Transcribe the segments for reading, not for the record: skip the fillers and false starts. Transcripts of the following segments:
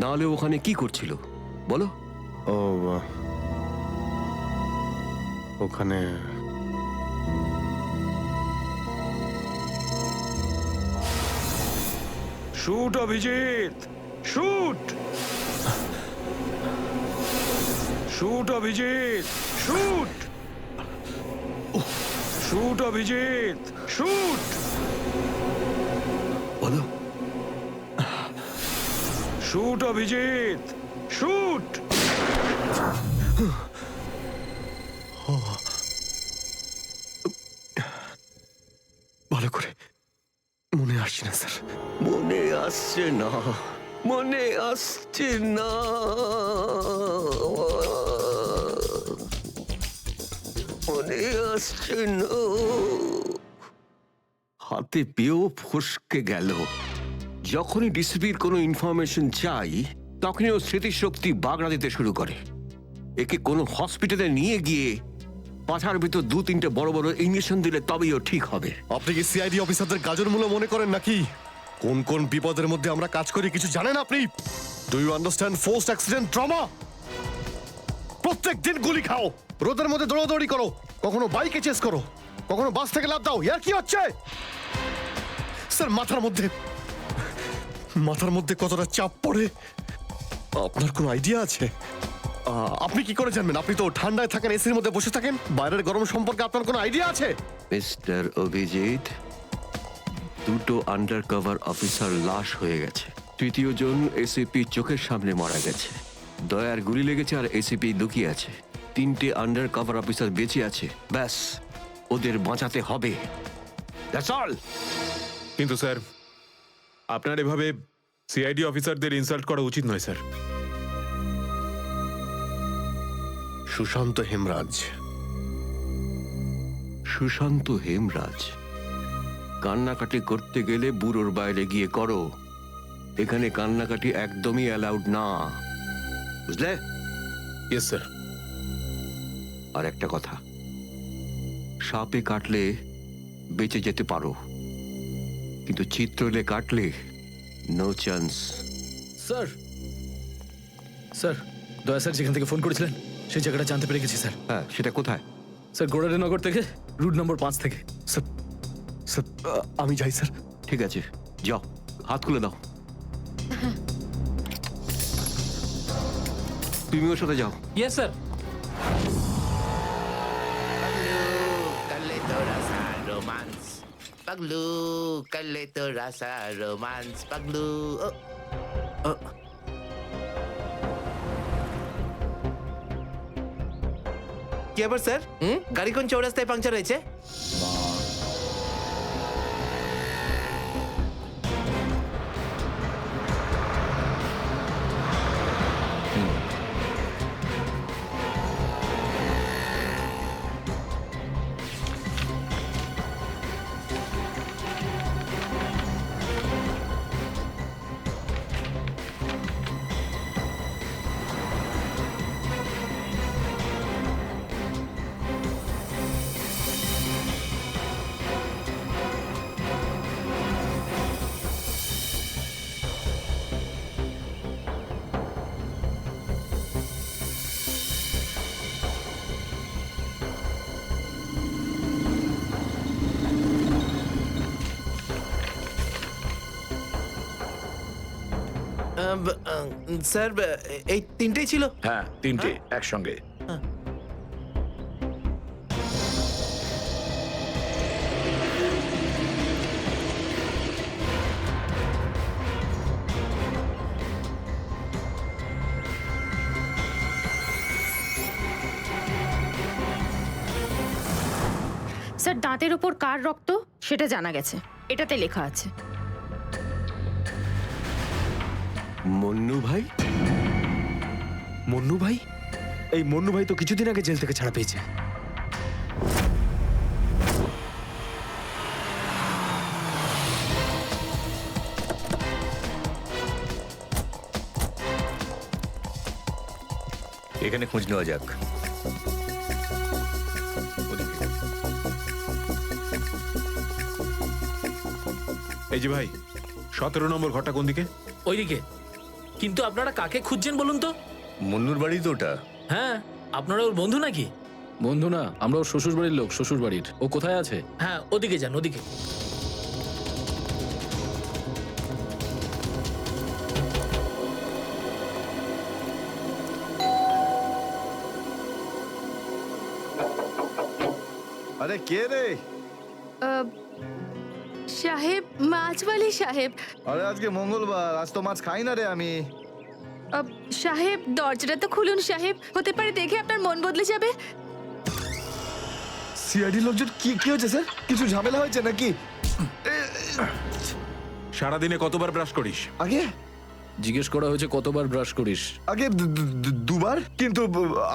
নাহলে ওখানে কি করছিল বলো? ও ওখানে shoot Abhijit, shoot shoot Abhijit, shoot shoot Abhijit, shoot বলো। Shoot Abhijit, shoot. ভালো করে মনে আসছে না স্যার। মনে আসছে না, মনে আসছে না। মনে আসছে না। হাতে পেয়েও ফসকে গেল। যখনই ডিসিপির কোনো ইনফরমেশন চাই তখনই ও স্মৃতিশক্তি বাগড়া দিতে শুরু করে। একে কোনো হসপিটালে নিয়ে গিয়ে পাছার ভিতর 2-3টে বড় বড় ইঞ্জেকশন দিলে তবেই ও ঠিক হবে। আপনি কি সিআইডি অফিসারদের গাজর মূল্য মনে করেন নাকি? কোন কোন বিপদের মধ্যে আমরা কাজ করি কিছু জানেন আপনি? Do you understand forced accident trauma? প্রত্যেক দিন গুলি খাও, রোদের মধ্যে দৌড়াদৌড়ি করো, কখনো বাইকে চেস করো, কখনো বাস থেকে লাফ দাও। ইয়ার কি হচ্ছে স্যার? মাথার মধ্যে কতটা চাপ পড়ে আপনার কোনো আইডিয়া আছে? আপনি কি করে জানবেন? আপনি তো ঠান্ডায় থাকেন, এসির মধ্যে বসে থাকেন। বাইরের গরম সম্পর্কে আপনার কোনো আইডিয়া আছে? মিস্টার অভিজিৎ, 2টো আন্ডার কভার অফিসার লাশ হয়ে গেছে। 3য় জন এসিপি চোখের সামনে মারা গেছে। দয়ার গুলি লেগেছে আর এসিপি লুকিয়ে আছে। 3টে আন্ডার কভার অফিসার বেঁচে আছে। ব্যাস, ওদের বাঁচাতে হবে। That's all. কিন্তু স্যার, আপনার এভাবে সিআইডি অফিসারদের ইনসাল্ট করা উচিত নয় স্যার। সুশান্ত হেমরাজ। সুশান্ত হেমরাজ? কান্নাকাটি করতে গেলে বুড়োর বাইরে গিয়ে করো। এখানে কান্নাকাটি একদমই অ্যালাউড না, বুঝলে? Yes sir. আর একটা কথা, সাপে কাটলে বেঁচে যেতে পারো, কিন্তু চিত্রলে কাটলে নো চান্স। স্যার, স্যার, দয়া স্যার যেখান থেকে ফোন করেছিলেন সেই জায়গাটা জানতে পেরে গেছি স্যার। হ্যাঁ, সেটা কোথায়? স্যার, গোড়ারিনগর থেকে, রুট নম্বর 5 থেকে। স্যার, স্যার, আমি যাই স্যার। ঠিক আছে, যাও, হাত খুলে দাও। তুমি ওর সাথে যাও। Yes sir. Paglu, kalito rasa romance. Paglu. কি আবার স্যার? গাড়ি কোন চৌরাস্তায় পাংচার হয়েছে? স্যার, এই তিনটেই ছিল? হ্যাঁ, তিনটে একসঙ্গে। স্যার, দাঁতের ওপর কার রক্ত সেটা জানা গেছে, এটাতে লেখা আছে। মন্নু ভাই? মন্নু ভাই? এই মন্নু ভাই তো কিছুদিন আগে জেল থেকে ছাড়া পেয়েছে। এখানে খোঁজ নেওয়া যাক। এই যে ভাই, 17 নম্বর ঘরটা কোন দিকে? ওইদিকে। কিন্তু আপনারা কাকে খুঁজছেন বলুন তো? মুন্নুর বাড়ি তো ওটা। হ্যাঁ, আপনারা ওর বন্ধু নাকি? বন্ধু না, আমরা ওর শ্বশুর বাড়ির লোক। শ্বশুর বাড়ির। ও কোথায় আছে? হ্যাঁ, ওদিকে যান, ওদিকে। আরে কে রে? সাহেব, মাছওয়ালি সাহেব। আরে আজকে মঙ্গলবার, আজ তো মাছ খাই না রে আমি। সাহেব, দরজাটা তো খুলুন সাহেব, হতে পারে দেখে আপনার মন বদলে যাবে। সিআইডি লোকজন কি কি হয়েছে স্যার? কিছু ঝামেলা হয়েছে নাকি? সারাদিনে কতবার ব্রাশ করিস? আগে জিজ্ঞেস করা হয়েছে কতবার ব্রাশ করিস। আগে দুবার। কিন্তু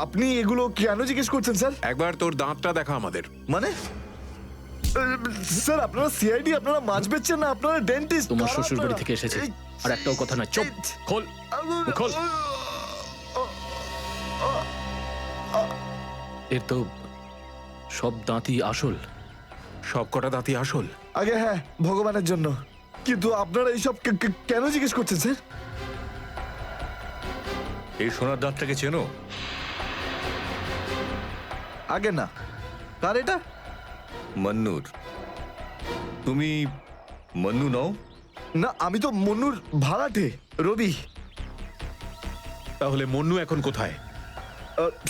আপনি এগুলো কেন জিজ্ঞেস করছেন স্যার? একবার তোর দাঁতটা দেখা আমাদের। মানে স্যার, আপনারা সিআইডি, আপনারা মাছ বেচছেন না, আপনারা ডেন্টিস্ট। তোমার শ্বশুর বাড়ি থেকে এসেছে, আর একটাও কথা না। চুপ, খোল খোল। এর তো সব দাঁতই আসল। সব কটা দাঁতই আসল? আগে হ্যাঁ, ভগবানের জন্য। কিন্তু আপনারা এইসব কেন জিজ্ঞেস করছেন স্যার? এই সোনার দাঁতটাকে চেনো? আগে না। কার এটা? মন্নুর। তুমি মন্নু নও? না, আমি তো মন্নুর ভাড়াটে, রবি। তাহলে মন্নু এখন কোথায়?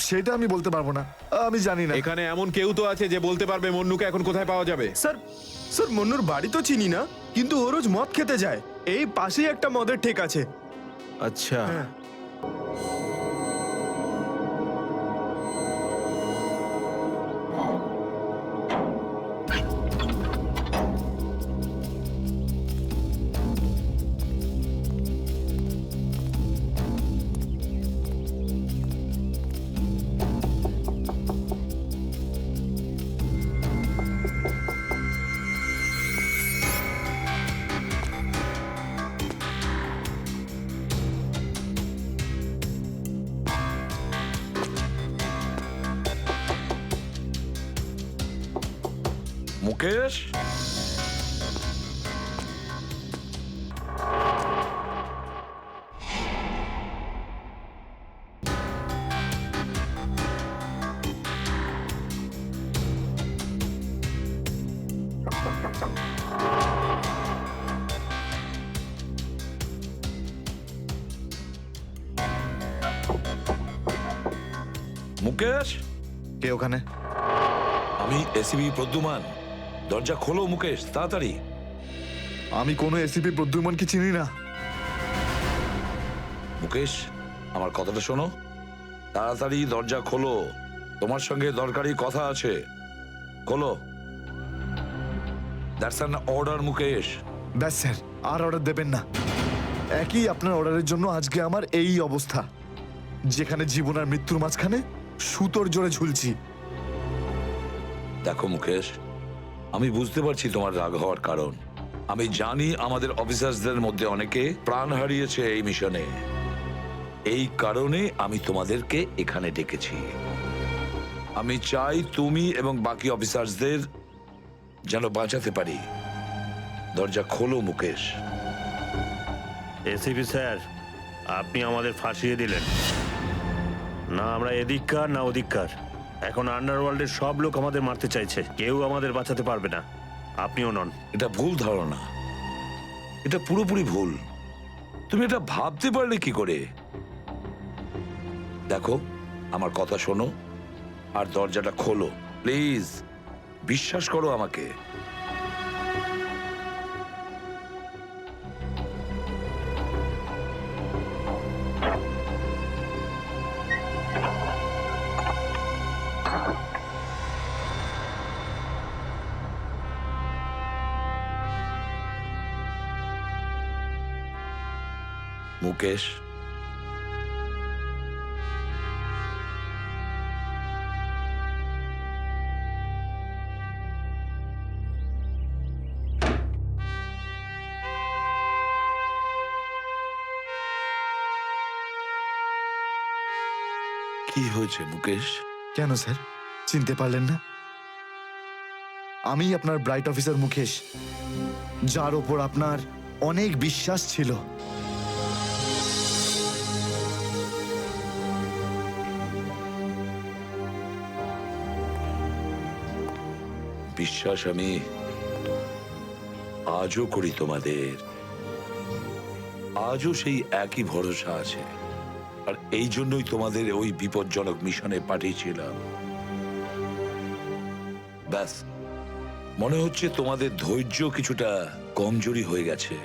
সেটা আমি বলতে পারবো না, আমি জানি না। এখানে এমন কেউ তো আছে যে বলতে পারবে মন্নুকে এখন কোথায় পাওয়া যাবে? স্যার, স্যার মন্নুর বাড়ি তো চিনি না, কিন্তু ও রোজ মদ খেতে যায়। এই পাশেই একটা মদের ঠেক আছে। আচ্ছা, মুকেশ, মুকেশ। কে ওখানে? আমি এসিবি প্রদ্যুমান। দরজা খোলো মুকেশ, তাড়াতাড়ি। আমি কোনো এসিপি প্রদ্যুমনকে চিনি না। মুকেশ, আমার কথাটা শোনো। তাড়াতাড়ি দরজা খোলো, তোমার সঙ্গে দরকারি কথা আছে। খোলো। That's an order Mukesh. ব্যাস স্যার, আর অর্ডার দেবেন না। একই আপনার অর্ডারের জন্য আজকে আমার এই অবস্থা, যেখানে জীবন আর মৃত্যুর মাঝখানে সুতোর জোরে ঝুলছি। দেখো মুকেশ, আমি বুঝতে পারছি তোমার রাগ হওয়ার কারণ। আমি জানি আমাদের অফিসারদের মধ্যে অনেকে প্রাণ হারিয়েছে এই মিশনে। এই কারণে আমি তোমাদেরকে এখানে ডেকেছি। আমি চাই তুমি এবং বাকি অফিসারদের যেন বাঁচাতে পারি। দরজা খোলো মুকেশ। এসিপি স্যার, আপনি আমাদের ফাঁসিয়ে দিলেন। না আমরা এদিককার না ওদিককার। এখন আন্ডারওয়ার্ল্ডের সব লোক আমাদের মারতে চাইছে, কেউ আমাদের বাঁচাতে পারবে না, আপনিও নন। এটা ভুল ধারণা, এটা পুরোপুরি ভুল। তুমি এটা ভাবতে পারলে কি করে? দেখো, আমার কথা শোনো আর দরজাটা খোলো প্লিজ। বিশ্বাস করো আমাকে। মুকেশ, কি হয়েছে মুকেশ? কেন স্যার, চিনতে পারলেন না? আমি আপনার ব্রাইট অফিসার মুকেশ, যার ওপর আপনার অনেক বিশ্বাস ছিল। বিশ্বাস আমি আজও করি তোমাদের, আজও সেই একই ভরসা আছে। আর এই জন্যই তোমাদের ওই বিপজ্জনক মিশনে পাঠিয়েছিলাম। ব্যাস, মনে হচ্ছে তোমাদের ধৈর্য কিছুটা কমজোরি হয়ে গেছে।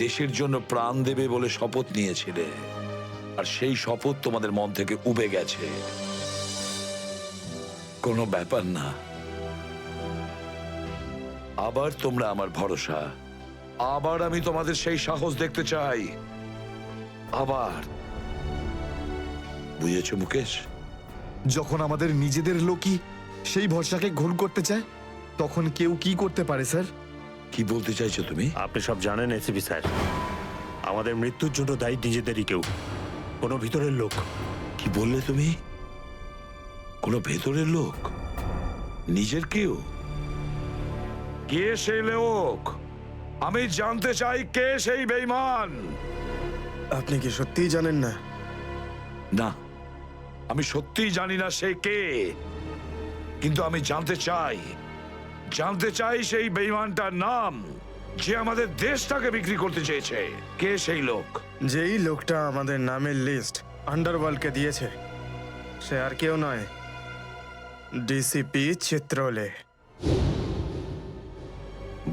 দেশের জন্য প্রাণ দেবে বলে শপথ নিয়েছিলে, আর সেই শপথ তোমাদের মন থেকে উবে গেছে। কোনো ব্যাপার না, আবার তোমরা আমার ভরসা, আবার আমি তোমাদের সেই সাহস দেখতে চাই। আবার, বুঝেছো মুকেশ? যখন আমাদের নিজেদের লোকই সেই ভরসাকে ঘোল করতে চায়, তখন কেউ কি করতে পারে স্যার? কি বলতে চাইছো তুমি? আপনি সব জানেন এসিপি স্যার, আমাদের মৃত্যুর জন্য দায়ী নিজেদেরই কেউ, কোনো ভিতরের লোক। কি বললে তুমি? কোনো ভেতরের লোক? নিজের কেউ? কে সেই লোক? আমি জানতে চাই কে সেই বেঈমান। আপনি কি সত্যিই জানেন না? না, আমি সত্যিই জানি না সে কে, কিন্তু আমি জানতে চাই সেই বেঈমানটার নাম, যে আমাদের দেশটাকে বিক্রি করতে চেয়েছে। কে সেই লোক? যেই লোকটা আমাদের নামের লিস্ট আন্ডারওয়ার্ল্ডকে দিয়েছে, সে আর কেউ নয়, ডিসিপি চিত্রলে।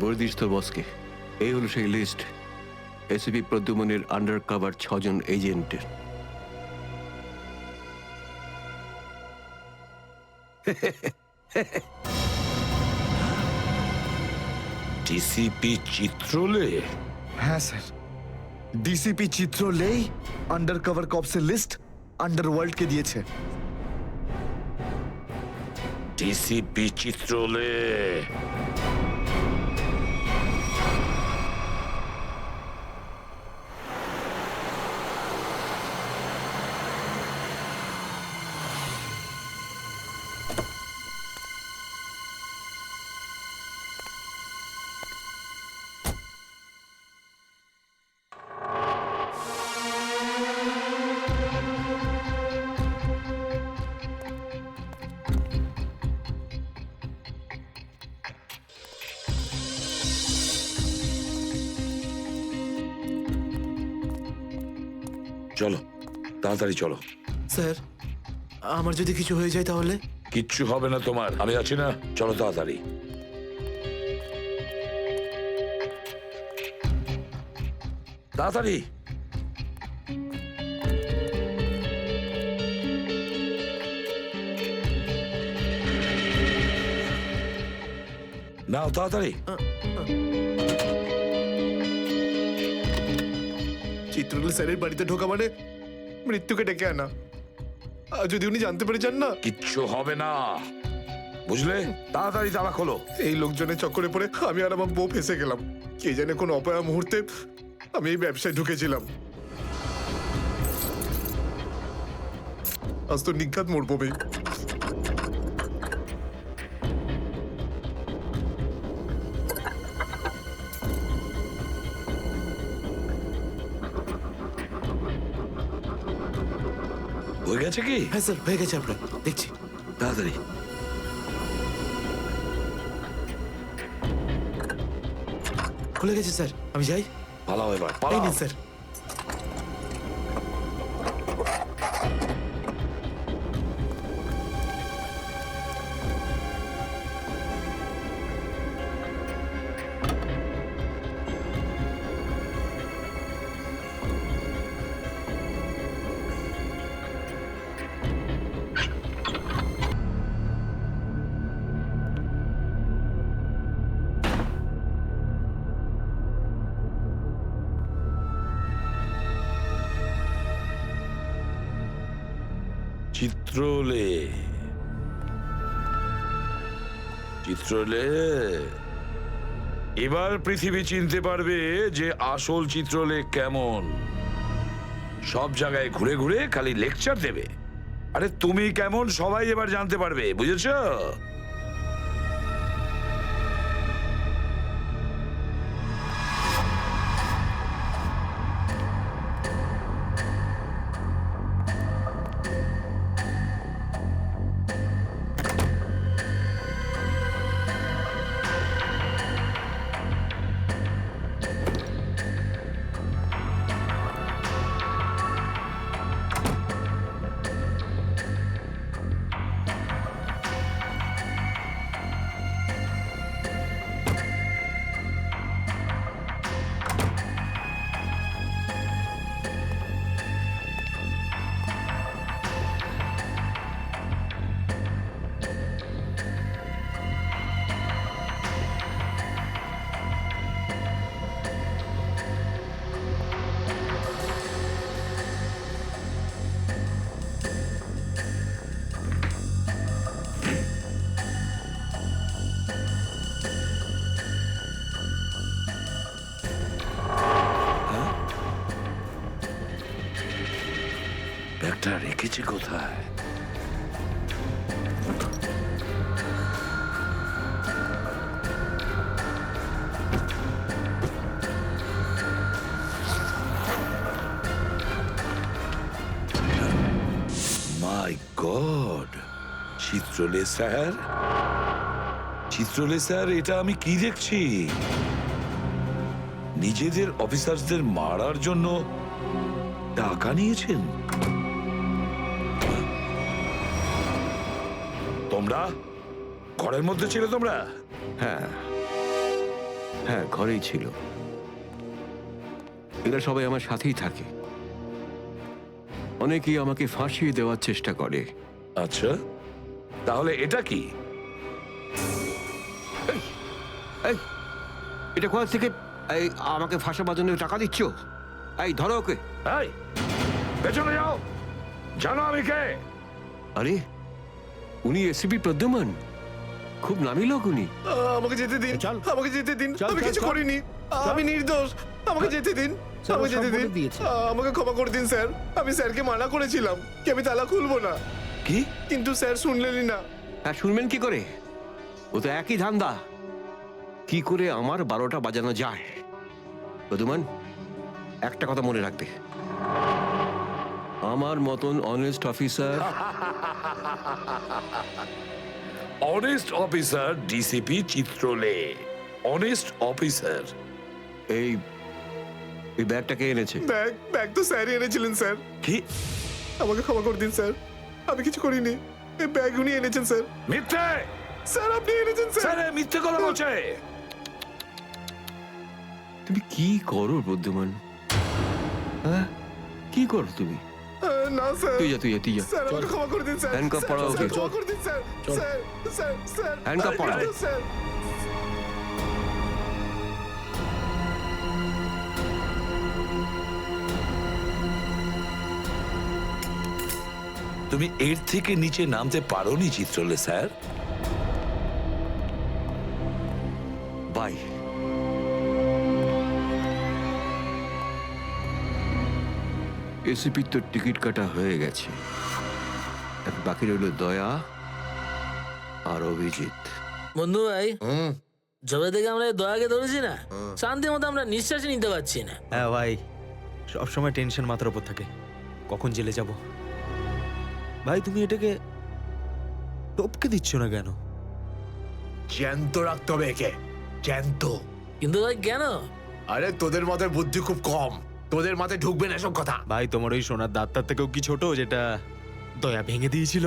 বর্দিস তোর বসকে। এই হলো সেই লিস্ট এসিপি প্রদ্যুমনের আন্ডার কভার 6 জন এজেন্টের। ডিসিপি চিত্রলে? হ্যাঁ স্যার, ডিসিপি চিত্রলেই আন্ডার কভার কপসের লিস্ট আন্ডারওয়ার্ল্ডকে দিয়েছে। ডিসিপি চিত্রলে? চলো, তাড়াতাড়ি চলো। স্যার, আমার যদি কিছু হয়ে যায় তাহলে? কিচ্ছু হবে না তোমার, আমি আছি না। চলো তাড়াতাড়ি। তাড়াতাড়ি। নাও তাড়াতাড়ি। চিত্রলের স্যারের বাড়িতে ঢোকা মানে মৃত্যুকে ডেকে আনা। আর যদি উনি জানতে পেরে যান না? কিচ্ছু হবে না, বুঝলে? তাড়াতাড়ি তালা খোলো। এই লোকজনের চক্করে পড়ে আমি আর আমার বউ ফেসে গেলাম। কে জানে কোন অপয়া মুহূর্তে আমি এই ব্যবসায় ঢুকেছিলাম। আজ তো নিঘাত মরবো বে। হয়ে গেছে কি? হ্যাঁ স্যার, হয়ে গেছে আপনার, দেখছি। তাড়াতাড়ি। খুলে গেছে স্যার, আমি যাই। পালাও এবার, এই পালাও। নিন স্যার। চিত্রলে, চিত্রলে, এবার পৃথিবী চিনতে পারবে যে আসল চিত্রলে কেমন। সব জায়গায় ঘুরে ঘুরে খালি লেকচার দেবে। আরে তুমি কেমন সবাই এবার জানতে পারবে, বুঝেছো? ব্যাগটা রেখেছি কোথায়? মাই গড, চিত্রলে স্যার, চিত্রলে স্যার, এটা আমি কি দেখছি? নিজেদের অফিসারদের মারার জন্য টাকা নিয়েছেন তোমরা? ঘরের মধ্যে ছিল তোমরা? হ্যাঁ হ্যাঁ, ঘরেই ছিল। এরা সবাই আমার সাথেই থাকে। অনেকেই আমাকে ফাঁসিয়ে দেওয়ার চেষ্টা করে। আচ্ছা, তাহলে এটা কি? এই, এটা কোথা থেকে এই আমাকে ফাঁসাবার জন্য টাকা দিচ্ছ? এই ধরো ওকে। এই, পেছনে যাও, জানো আমি কে? আরে, উনি এসিপি প্রদ্যুমান, খুব নামি লোক উনি। আমাকে যেতে দিন, আমাকে যেতে দিন, আমি কিছু করিনি, আমি নির্দোষ, আমাকে যেতে দিন, আমাকে যেতে দিন, আমাকে ক্ষমা করে দিন স্যার। আমি স্যারকে মানা করেছিলাম কি আমি তালা খুলবো না, কি? কিন্তু স্যার শুনলেনই না। হ্যাঁ, শুনবেন কি করে? ও তো একই ধান্দা, কি করে আমার 12টা বাজানো যায়। প্রদ্যুমান, একটা কথা মনে রাখবে, আমার মতন honest officer, honest officer DCP Chitrole, honest officer. এই ব্যাগটাকে এনেছে। ব্যাগ তো স্যারই এনেছিলেন স্যার। কি? আমাকে ক্ষমা করে দিন স্যার, আমি কিছু করিনি, এই ব্যাগ উনি এনেছেন স্যার। মিথ্যে স্যার, আপনি এনেছেন স্যার। স্যার, মিথ্যে কথা বলছে। তুমি কি করো প্রদ্যুমান? হ্যাঁ, কি করো তুমি? না স্যার, তুই যা, তুই যা, তুই যা। স্যার আমাকে ক্ষমা করে দিন স্যার। হ্যান্ডকাফ পরাও ওকে। স্যার, ক্ষমা করে দিন sir. Sir, sir, sir, handcuff পরাও। স্যার। তুমি এর থেকে নিচে নামতে পারোনি চিত্রলে স্যার। বাই। এসিপির তো টিকিট কাটা হয়ে গেছে, এখন বাকি রইল দয়া আর অভিজিৎ। বন্ধু ভাই, যবে থেকে আমরা এই দয়াকে ধরেছি না, শান্তি মতো আমরা নিঃশ্বাসই নিতে পারছি না। হ্যাঁ ভাই, সবসময় টেনশন মাথার উপর থাকে, কখন জেলে যাব। ভাই তুমি এটাকে টপকে দিচ্ছ না কেন? জ্যান্ত রাখতে হবে একে, জ্যান্ত। কিন্তু ভাই কেন? আরে তোদের মাথায় বুদ্ধি খুব কম, তোদের মাথায় ঢুকবে না এসব কথা। ভাই তোমার ওই সোনার দাঁতটার থেকেও কি ছোট যেটা দয়া ভেঙে দিয়েছিল?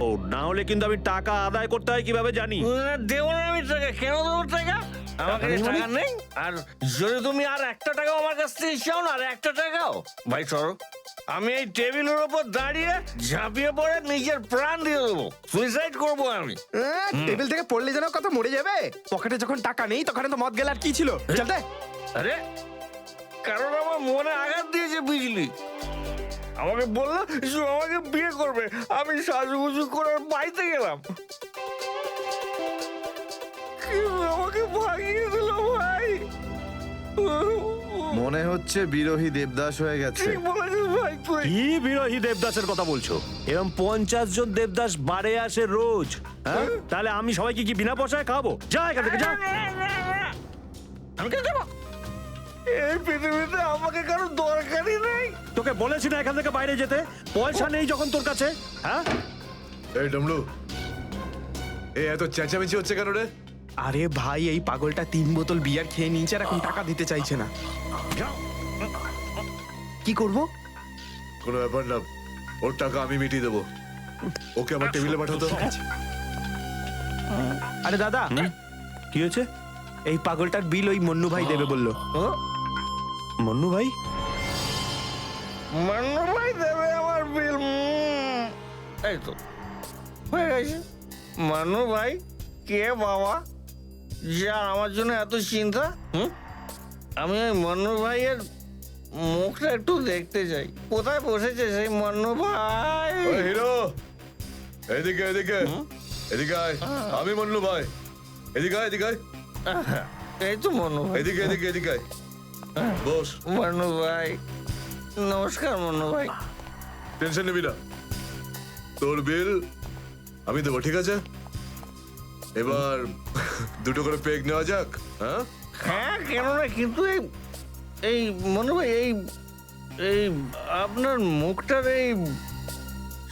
ও না হলে কিন্তু আমি টাকা আদায় করতে হয় কিভাবে জানি। দেবো না আমি টাকা, কেন দেবো টাকা? আমার কাছে টাকা নেই। আর যদি তুমি আর একটা টাকাও আমার কাছ থেকে চাও না, আর একটা টাকাও, ভাই সরো, আমি এই টেবিলের উপর দাঁড়িয়ে ঝাঁপিয়ে পড়ে নিজের প্রাণ দিয়ে দেবো, সুইসাইড করবো আমি। টেবিল থেকে পড়লে যেন কত মরে যাবে। পকেটে যখন টাকা নেই তখন তো মদ গেল আর কি ছিল। চলতে আরে কারণ আমার মনে আঘাত দিয়েছে বিজলি, আমাকে বললো যে আমাকে বিয়ে করবে, আমি সাজুগুজু করে বাড়িতে গেলাম, কিন্তু আমাকে ভাগিয়ে দিল ভাই। মনে হচ্ছে বিরোহী দেবদাস হয়ে গেছে। ঠিক বলেছিস ভাই তুই। কি বিরোহী দেবদাসের কথা বলছো? এরকম 50 জন দেবদাস বারে আসে রোজ, হ্যাঁ? তাহলে আমি সবাইকে কি বিনা পয়সায় খাবো? যা এখান থেকে যা। আমি কেন যাবো? এই পৃথিবীতে আমাকে কারো দরকারই নেই। তোকে বলেছি না এখান থেকে বাইরে যেতে? পয়সা নেই যখন তোর কাছে, হ্যাঁ? এই ডমরু, এই এত চেঁচামেচি হচ্ছে কেন রে? আরে ভাই, এই পাগলটা 3 বোতল বিয়ার খেয়ে নিয়েছে আর এখন টাকা দিতে চাইছে না। কি করব? কোনো ব্যাপার না, ওর টাকা আমি মিটিয়ে দেবো। ওকে আমার টেবিলে পাঠাতো। আরে দাদা, কি হয়েছে? এই পাগলটার বিল ওই মন্নু ভাই দেবে বললো। মন্নু ভাই? মান্নু ভাই দেবে আমার বিল। এই তো হয়ে গেছে। মান্নু ভাই কে বাবা, যা আমার জন্য এত চিন্তা? আমি ওই মান্নু ভাইয়ের মুখটা একটু দেখতে চাই। কোথায় বসেছে সেই মান্নু ভাই? হিরো, এদিকে এদিকে এদিকে আয়। আমি মন্নু ভাই, এদিকে আয়, এদিকে আয়। এই তো মান্নু ভাই। এদিকে এদিকে এদিকে আয়। বস। মান্নু ভাই নমস্কার। মান্নু ভাই টেনশন নিবি না, তোর বিল আমি দেবো, ঠিক আছে? এবার দুটো করে পেগ নেওয়া যাক। হ্যাঁ হ্যাঁ, কেন না, কিন্তু এই এই মান্নু ভাই, এই এই আপনার মুখটার এই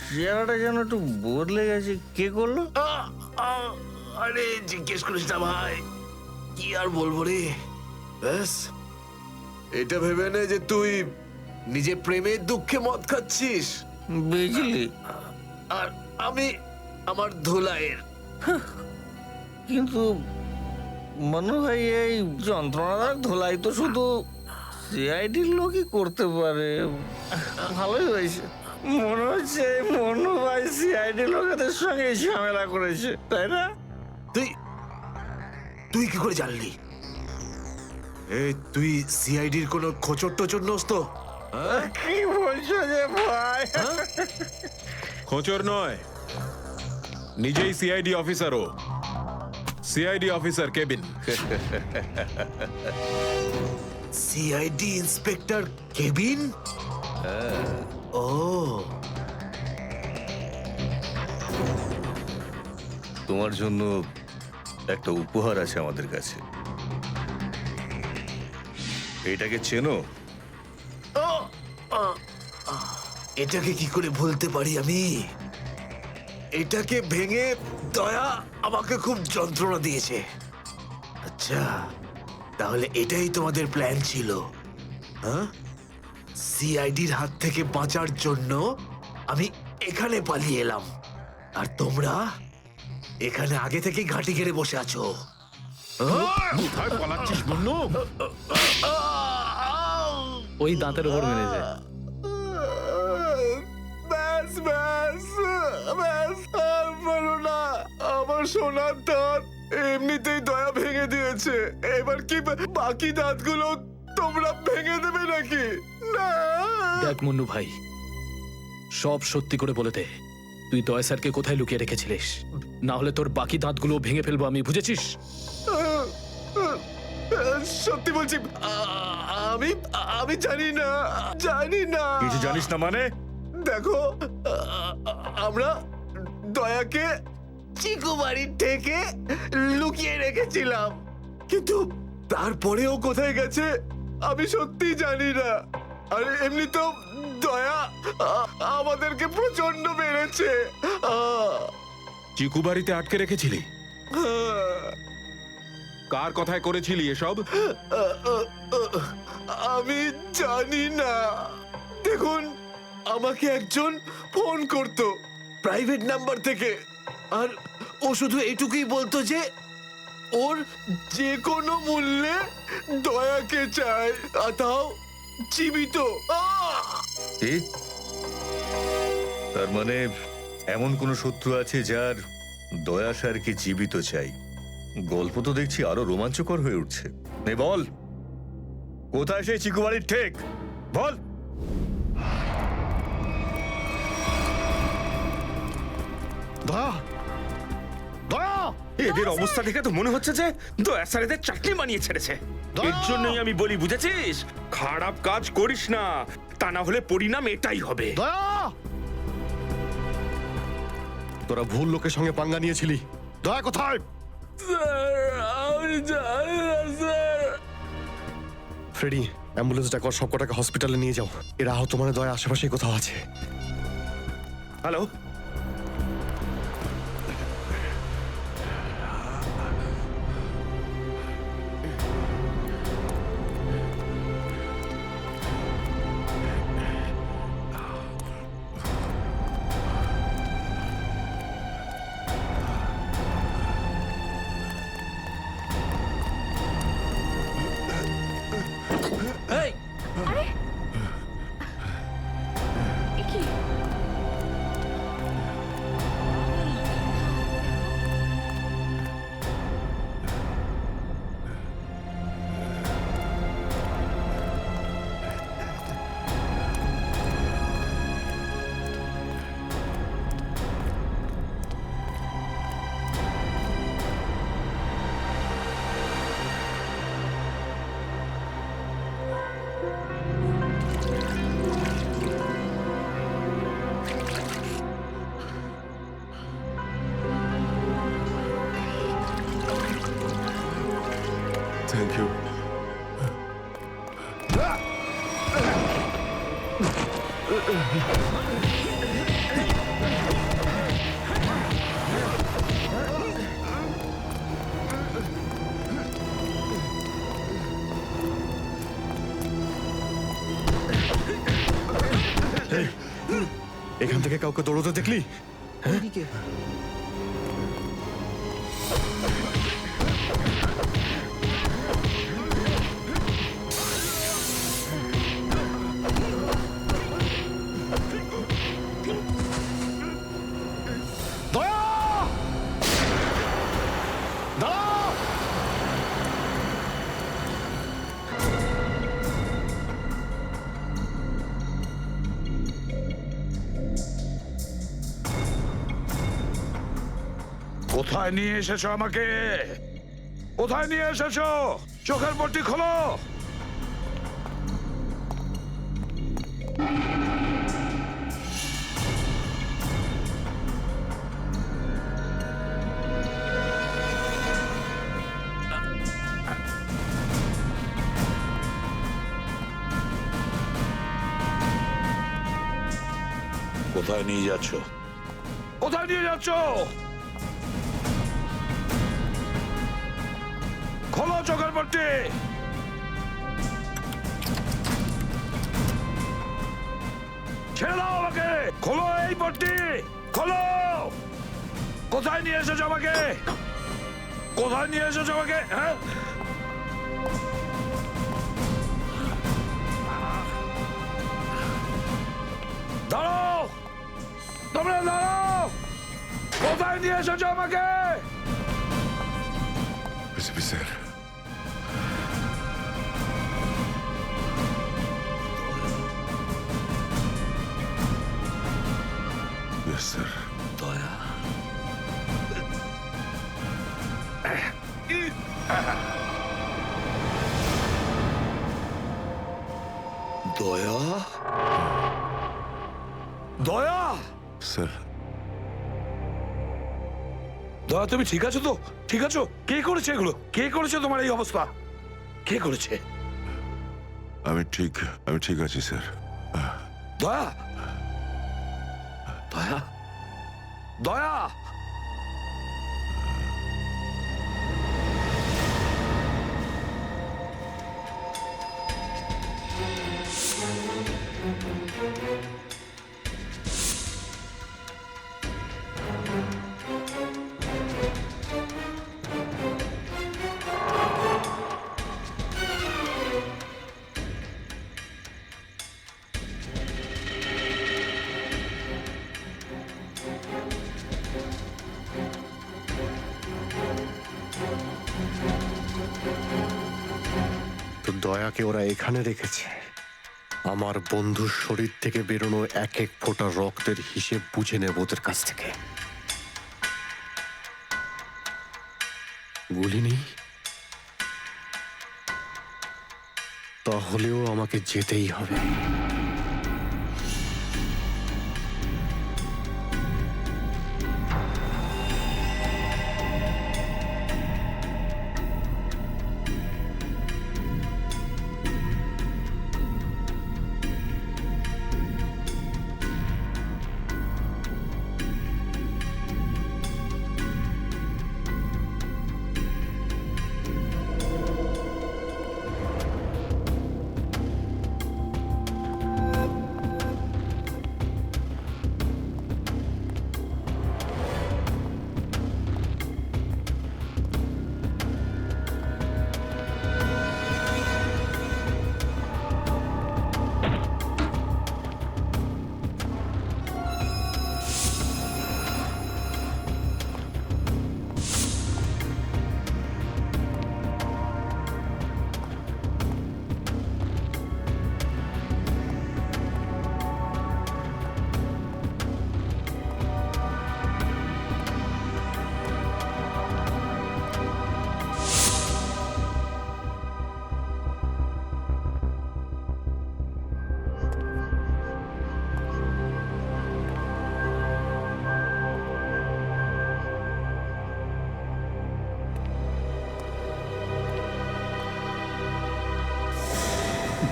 চেহারাটা যেন একটু বদলে গেছে। কে করলো? আরে জিজ্ঞেস করিস না ভাই, কি আর বলবো রে। ব্যাস, এটা ভেবে নে যে তুই নিজে প্রেমের দুঃখে মদ খাচ্ছিস, বিজলি, আর আমি আমার ধুলাইয়ের। কিন্তু মান্নু ভাই এই যন্ত্রণাদায়ক ধোলাই তো শুধু সিআইডির লোকই করতে পারে। ভালোই হয়েছে, মনে হচ্ছে এই মান্নু ভাই সিআইডি লোকেদের সঙ্গে ঝামেলা করেছে, তাই না? তুই তুই কি করে জানলি? তুই সিআইডির কোনো খোঁচর টোচর নোস তো? কি বলছো যে ভাই? খোঁচর নয়, নিজেই সিআইডি অফিসার। ও CID officer cabin. CID inspector cabin? ও, তোমার জন্য একটা উপহার আছে আমাদের কাছে। এটাকে চেনো? এটাকে কি করে ভুলতে পারি আমি? এটাকে ভেঙে দয়া আমাকে খুব যন্ত্রণা দিয়েছে। আচ্ছা, তাহলে এটাই তোমাদের প্ল্যান ছিল, হ্যাঁ? সিআইডির হাত থেকে বাঁচার জন্য আমি এখানে পালিয়ে এলাম, আর তোমরা এখানে আগে থেকেই ঘাঁটি ঘেরে বসে আছো। কোথায় পালাচ্ছিস মন্নু? ওই দাঁতের উপর মেরেছে। ব্যাস ব্যাস ব্যাস, আর বলো না। আমার সোনার দাঁত এমনিতেই দয়া ভেঙে দিয়েছে, এবার কি বাকি দাঁতগুলো তোমরা ভেঙে দেবে নাকি? না। দেখ মুন্নু ভাই, সব সত্যি করে বলে দে, তুই দয়া স্যারকে কোথায় লুকিয়ে রেখেছিলিস? না হলে তোর বাকি দাঁতগুলো ভেঙে ফেলবো আমি, বুঝেছিস? সত্যি বলছি, আমি আমি জানি না, জানি না। কিছু জানিস না মানে? দেখো, আমরা দয়াকে চিকু বাড়ির থেকে লুকিয়ে রেখেছিলাম, কিন্তু তারপরেও কোথায় গেছে আমি সত্যি জানি না। আর এমনি তো দয়া আমাদেরকে প্রচন্ড মেরেছে। চিকু বাড়িতে আটকে রেখেছিলি? কার কথায় করেছিলি এসব? আমি জানি না। দেখুন, আমাকে একজন ফোন করতো প্রাইভেট নাম্বার থেকে, আর ও শুধু এটুকুই বলতো যে ওর যে কোনো মূল্যে দয়াকে চায়, আর তাও জীবিত। ঠিক, তার মানে এমন কোন শত্রু আছে যার দয়া স্যারকে জীবিত চাই। গল্প তো দেখছি আরো রোমাঞ্চকর হয়ে উঠছে। নে বল, কোথায় সেই চিকুবাড়ির ঠেক? বল। দয়া, দয়া, এদের অবস্থা দেখে তো মনে হচ্ছে যে দয়া স্যার এদের চাকরি বানিয়ে ছেড়েছে। এর জন্যই আমি বলি, বুঝেছিস, খারাপ কাজ করিস না, তা না হলে পরিণাম এটাই হবে। দয়া, তোরা ভুল লোকের সঙ্গে পাঙ্গা নিয়েছিলি। দয়া কোথায়? ফ্রেডি, অ্যাম্বুলেন্স ডাকো, সব কটাকে হসপিটালে নিয়ে যাও। এরা আহত মানে দয়া আশেপাশে কোথাও আছে। Hello, thank you. এখান থেকে কাউকে দৌড়তে দেখলি? কোথায় নিয়ে এসেছো আমাকে? কোথায় নিয়ে এসেছো? চোখের পট্টি খোলো। কোথায় নিয়ে যাচ্ছ? কোথায় নিয়ে যাচ্ছ? খোলো চোখের পট্টি। ছেড়ে দাও আমাকে। খোলো এই পট্টি, খোলো। কোথায় নিয়ে এসেছো আমাকে? কোথায় নিয়ে এসেছো আমাকে? হ্যাঁ, দাঁড়াও, তোমরা দাঁড়াও। কোথায় নিয়ে এসেছো আমাকে? স্যার, স্যার, দয়া, দয়া, দয়া, স্যার, দয়া, তুমি ঠিক আছো তো? ঠিক আছো? কে করেছে এগুলো? কে করেছে তোমার এই অবস্থা? কে করেছে? আমি ঠিক আছি স্যার। দয়া, দয়া, দয়া, তো দয়াকে ওরা এখানে রেখেছে আমার বন্ধুর শরীর থেকে বেরোনো এক এক ফোঁটা রক্তের হিসেব বুঝে নেব ওদের কাছ থেকে। গুলি নেই, তাহলেও আমাকে যেতেই হবে।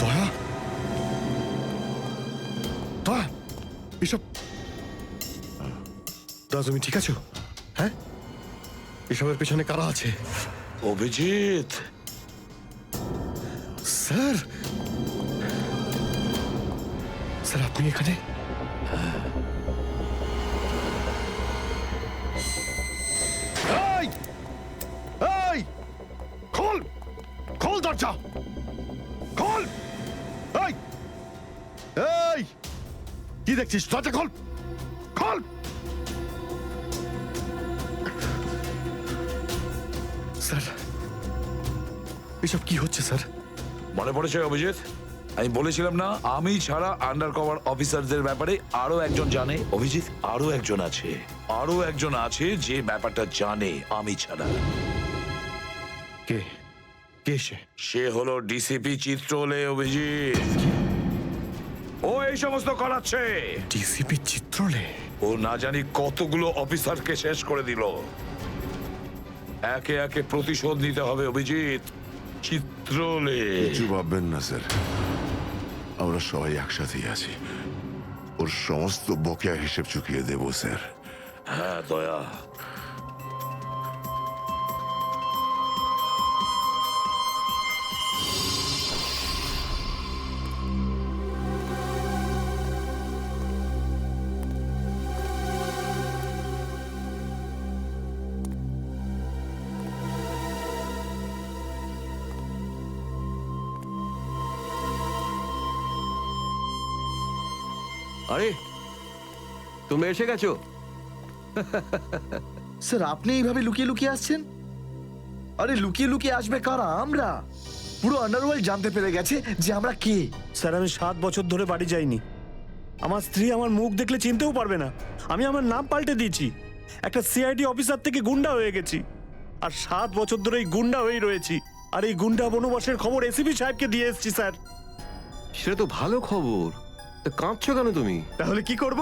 দয়া, দয়া, এসব দয়া, তুমি ঠিক আছো? হ্যাঁ, এসবের পেছনে কারা আছে? অভিজিৎ, স্যার, স্যার আপনি এখানে? এই, এই, খোল, খোল দরজা, খোল! এই, এই, কি দেখছিস? দরজা খোল, খোল! স্যার, এসব কি হচ্ছে স্যার? মনে পড়েছে অভিজিৎ? আমি বলেছিলাম না আমি ছাড়া আন্ডার কভার অফিসারদের ব্যাপারে আরো একজন জানে। অভিজিৎ, আরো একজন আছে, আরো একজন আছে যে ব্যাপারটা জানে আমি ছাড়া। কে? কে সে? সে হলো ডিসিপি চিত্রলে। অভিজিৎ, ও এই সমস্ত করাচ্ছে। ডিসিপি চিত্রলে? ও না জানি কতগুলো অফিসারকে শেষ করে দিল। একে একে প্রতিশোধ নিতে হবে অভিজিৎ। চিত্রলে, কিছু ভাববেন না স্যার, আমরা সবাই একসাথেই আছি। ওর সমস্ত বকেয়া হিসেব চুকিয়ে দেব স্যার। হ্যাঁ দয়া, আরে তুমি এসে গেছো? স্যার আপনি এইভাবে লুকিয়ে লুকিয়ে আসছেন? আরে লুকিয়ে লুকিয়ে আসবে কারা? আমরা। পুরো আন্ডারওয়ার্ল্ড জানতে পেরে গেছে যে আমরা কে। স্যার আমি 7 বছর ধরে বাড়ি যাইনি। আমার স্ত্রী আমার মুখ দেখলে চিনতেও পারবে না। আমি আমার নাম পাল্টে দিয়েছি, একটা সিআইডি অফিসার থেকে গুন্ডা হয়ে গেছি। আর 7 বছর ধরে এই গুন্ডা হয়েই রয়েছি। আর এই গুন্ডা বনবাসের খবর এসিপি সাহেবকে দিয়ে এসেছি স্যার। সেটা তো ভালো খবর, তা কাঁদছো কেন তুমি? তাহলে কি করব?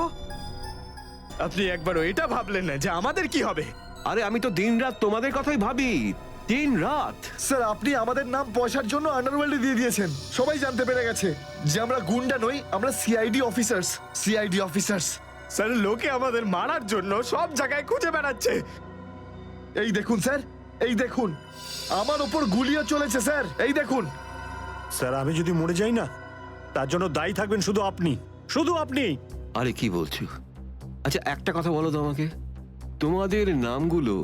আপনি একবারও এটা ভাবলেন না যে আমাদের কি হবে? আরে আমি তো দিনরাত তোমাদের কথাই ভাবি, দিনরাত। স্যার আপনি আমাদের নাম পয়সার জন্য আন্ডারওয়ার্ল্ডে দিয়ে দিয়েছেন। সবাই জানতে পেরে গেছে যে আমরা গুন্ডা নই, আমরা CID officers. CID officers. Sir লোকে আমাদের মারার জন্য সব জায়গায় খুঁজে বেড়াচ্ছে। এই দেখুন স্যার, এই দেখুন, আমার ওপর গুলিও চলেছে স্যার, এই দেখুন। স্যার আমি যদি মরে যাই না, তার জন্য দায়ী থাকবেন শুধু আপনি, শুধু আপনি। আরে কি বলছো? আচ্ছা একটা কথা বলো তো আমাকে, তোমাদের নামগুলো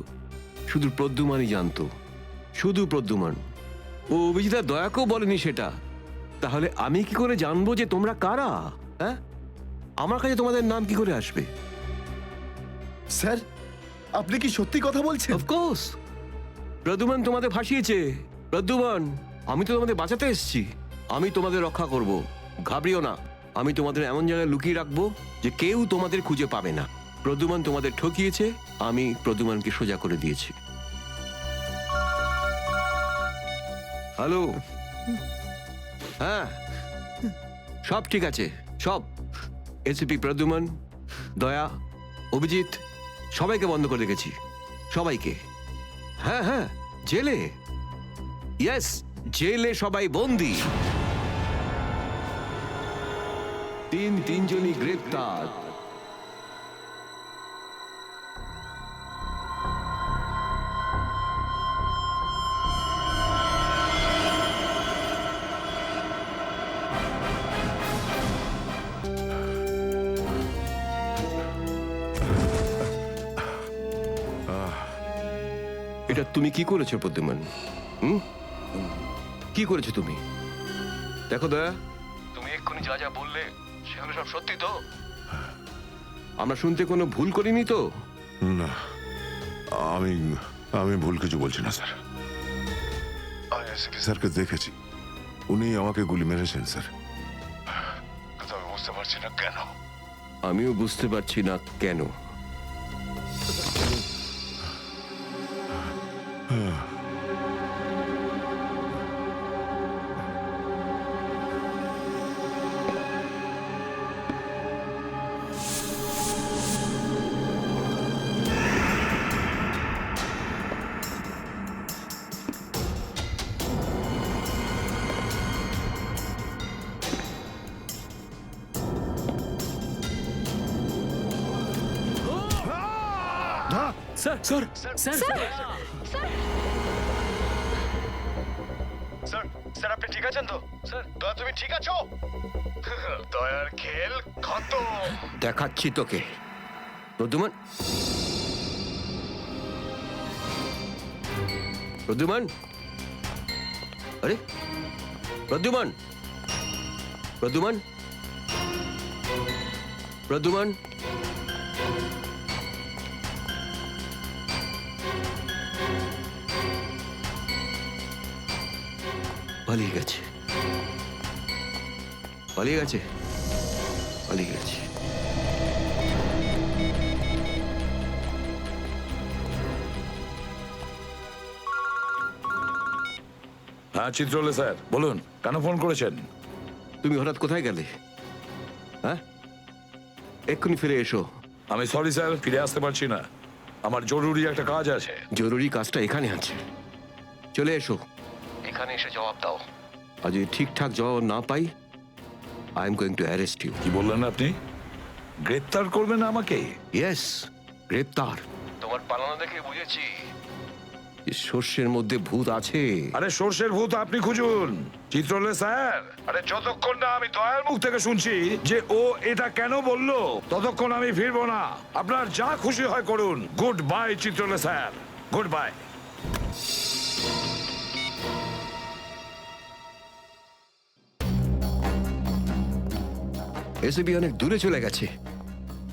শুধু প্রদ্যুমানই জানতো, শুধু প্রদ্যুমান। ও অভিজিৎ আর দয়াকেও বলেনি সেটা। তাহলে আমি কি করে জানবো যে তোমরা কারা? হ্যাঁ, আমার কাছে তোমাদের নাম কি করে আসবে? স্যার, আপনি কি সত্যি কথা বলছেন? অফকোর্স, প্রদ্যুমান তোমাদের ফাঁসিয়েছে। প্রদ্যুমান, আমি তো তোমাদের বাঁচাতে এসেছি, আমি তোমাদের রক্ষা করব, ঘাবড়িও না। আমি তোমাদের এমন জায়গায় লুকিয়ে রাখবো যে কেউ তোমাদের খুঁজে পাবে না। প্রদ্যুমান তোমাদের ঠকিয়েছে, আমি প্রদ্যুমানকে সোজা করে দিয়েছি। হ্যালো, হ্যাঁ সব ঠিক আছে, সব। এসিপি প্রদ্যুমান, দয়া, অভিজিৎ সবাইকে বন্ধ করে রেখেছি, সবাইকে। হ্যাঁ হ্যাঁ, জেলে, ইয়েস, জেলে সবাই বন্দি। তিনজনই গ্রেপ্তার। এটা তুমি কি করেছো প্রদ্যুমান? কি করেছো তুমি? দেখো দয়া, তুমি এক্ষুনি যা যা বললে সেগুলো সব সত্যি তো? আমরা শুনতে কোনো ভুল করিনি তো? না, আমি ভুল কিছু বলছি না স্যার। আমি এসপি স্যারকে দেখেছি, উনি আমাকে গুলি মেরেছেন স্যার। কিন্তু আমি বুঝতে পারছি না কেন। আমিও বুঝতে পারছি না কেন। Sir sir sir sir, sir আপনি ঠিক আছেন তো? স্যার, দয়া তুমি ঠিক আছো? দয়ার খেল খতম। দেখাচ্ছি তোকে প্রদ্যুমান। প্রদ্যুমান, আরে প্রদ্যুমান, প্রদ্যুমান, প্রদ্যুমান, পালিয়ে গেছে, পালিয়ে গেছে, পালিয়ে গেছে। হ্যাঁ চিত্রলে স্যার, বলুন কেন ফোন করেছেন? তুমি হঠাৎ কোথায় গেলে? হ্যাঁ, এক্ষুনি ফিরে এসো। আমি সরি স্যার, ফিরে আসতে পারছি না, আমার জরুরি একটা কাজ আছে। জরুরি কাজটা এখানে আছে, চলে এসো। এখানে এসে জবাব দাও, আর যদি ঠিকঠাক জবাব না পাই, I am going to arrest you. কি বললেন আপনি? গ্রেপ্তার করবেন আমাকে? ইয়েস, গ্রেপ্তার। তোমার পালানো দেখে বুঝেছি সর্ষের মধ্যে ভূত আছে। আরে সর্ষের ভূত আপনি খুঁজুন চিত্রলে স্যার। আরে যতক্ষণ না আমি দয়ার মুখ থেকে শুনছি যে ও এটা কেন বললো, ততক্ষণ আমি ফিরবো না। আপনার যা খুশি হয় করুন। Goodbye Chitrole sir, goodbye. এসবি অনেক দূরে চলে গেছে,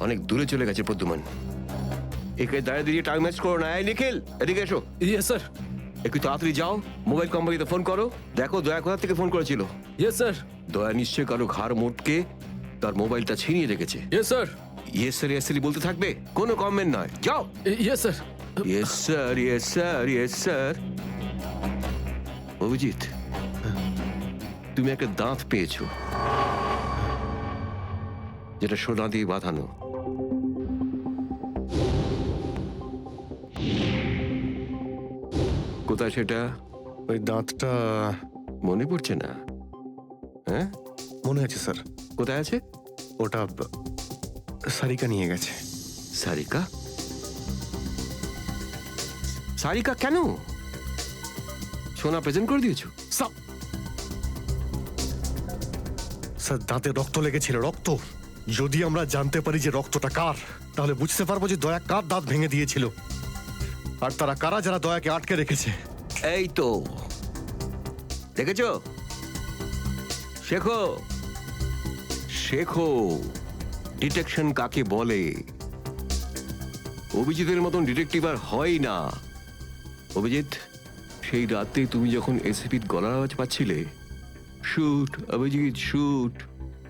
অনেক দূরে চলে গেছে প্রদ্যুমান। একে দাঁড়িয়ে দিয়ে টাইম ওয়েস্ট করো না। এই নিখিল, এদিকে এসো। Yes sir. একটু তাড়াতাড়ি যাও, মোবাইল কোম্পানিতে ফোন করো, দেখো দয়া কোথা থেকে ফোন করেছিল। Yes sir. দয়া নিশ্চয় কারো ঘাড় মোটকে তার মোবাইলটা ছিনিয়ে রেখেছে। Yes sir. Yes sir, yes sir বলতে থাকবে, কোনো কমেন্ট নয়, যাও। Yes sir. Yes sir, yes sir, yes sir. Abhijit, তুমি একটা দাঁত পেয়েছো, যেটা সোনা দিয়ে বাঁধানো। কোথায় সেটা? ওই দাঁতটা মনে পড়ছে না? হ্যাঁ মনে আছে স্যার। কোথায় আছে? ওটা সারিকা নিয়ে গেছে। সারিকা? সারিকা কেন? সোনা প্রেজেন্ট করে দিয়েছো? স্যার দাঁতে রক্ত লেগেছিল, রক্ত। যদি আমরা জানতে পারি যে রক্তটা কার, তাহলে বুঝতে পারবো যে দয়া কার দাঁত ভেঙে দিয়েছিল, আর তারা কারা যারা দয়াকে আটকে রেখেছে। এই তো দেখেছো, শেখো শেখো ডিটেকশন কাকে বলে। অভিজিতের মতন ডিটেকটিভ আর হয় না। অভিজিৎ, সেই রাতে তুমি যখন এসিপির গলার আওয়াজ পাচ্ছিলে, শুট অভিজিৎ শুট,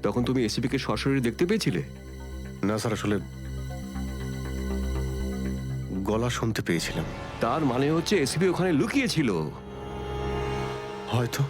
তখন তুমি এসিপিকে সরাসরি দেখতে পেয়েছিলে? না স্যার, আসলে গলা শুনতে পেয়েছিলাম। তার মানে হচ্ছে এসিপি ওখানে লুকিয়ে ছিল। হয়তো